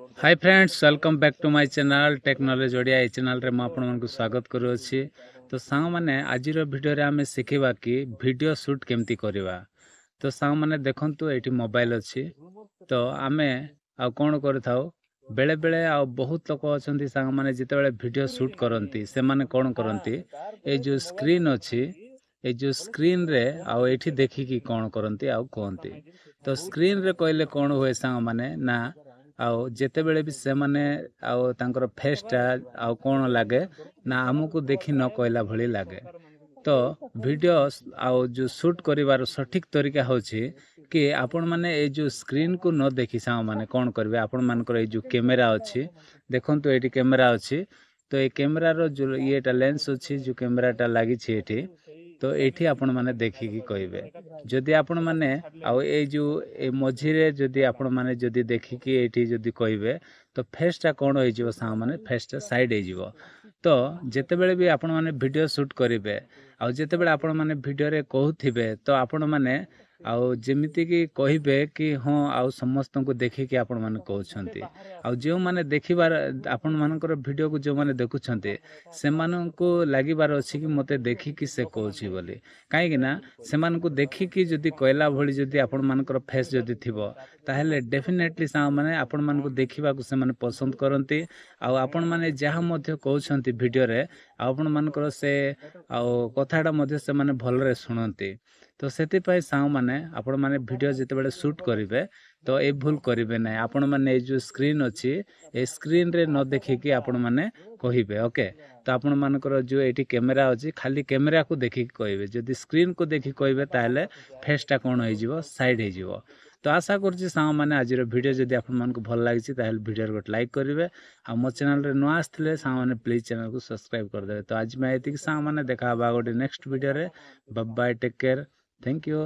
Hi friends welcome back to my channel technology Odia ए channel रे मैं आपन को स्वागत करूछि। तो सांग माने आज वीडियो रे हमें सिखिबा कि वीडियो शूट केमती करबा। तो सांग माने देखंतु एठी मोबाइल अछि। तो आमे आ कोन करथाउ बेले बेले आ बहुत लोक अछंती सांग माने जिते बेले वीडियो शूट करंती से माने कोन करंती ए जो स्क्रीन अछि ए जो स्क्रीन रे आ एठी देखि कि कोन करंती आ कहंती। तो स्क्रीन रे कहले कोन होय सांग माने ना आउ जेतेबेले भी से माने आउ तांकर फेस टा आउ कोन लागे ना हमकु देखि न कहला भली लागे। तो वीडियो आउ जो शूट करिवार सठिक तरीका होछि कि आपण माने ए जो स्क्रीन को न देखि सा माने कोन करबे आपण मानकर ए जो कैमरा अछि देखंतु एटी कैमरा अछि। तो ए कैमरा रो जो येटा लेंस अछि जो कैमरा टा लागि छि एठी। तो एठी आपण माने देखि कि कहबे जदि आपण माने आउ ए जो ए मझिरे जदि आपण माने जदि देखि कि एठी जदि कहबे तो फेस टा कोन होई जिवो सा माने फेस टा साइड होई जिवो। तो जेतेबेले भी आपण माने वीडियो शूट करिवे आउ जेतेबेले आपण माने वीडियो रे कहउथिबे तो आपण माने आउ जेमिति कि कहिबे कि हां आउ समस्त को देखि कि आपण माने कहउछंती। आउ जो माने देखिबार आपण मानकर वीडियो को जो माने देखुछंती से मानन को लागिबार अछि कि मते देखि कि से कहउछि बोली। काहे कि ना से मान को देखि कि जदि कहला भली जदि आपण मानकर फेस जदि थिबो ताहेले डेफिनेटली सा माने आपण मान को देखिबा को से माने पसंद करंती। आउ आपण माने जहा मध्ये कहउछंती वीडियो रे आपण मानकर से आउ कथाटा मध्ये से माने भलरे सुनंती। तो सेति पय साउ माने आपण माने वीडियो जते बेले शूट करिवे तो ए भूल करिवे नै। आपण माने जो स्क्रीन अछि ए स्क्रीन रे न देखि कि आपण माने कहिबे ओके। तो आपण मानकर जो एटी कैमरा अछि खाली कैमरा को देखि कहबे जदि स्क्रीन को देखि कहबे ताले फेस टा कोन होई जिवो साइड होई जिवो। तो आशा करछि साउ माने आज वीडियो जदि आपण मान को भल लागिछि ताले वीडियो को लाइक करिवे आ मो चैनल रे न आस्थले साउ माने प्लीज चैनल को सब्सक्राइब कर देबे। तो आज मैं एतिक साउ माने देखा बा गोटे नेक्स्ट वीडियो रे bye bye take care thank you.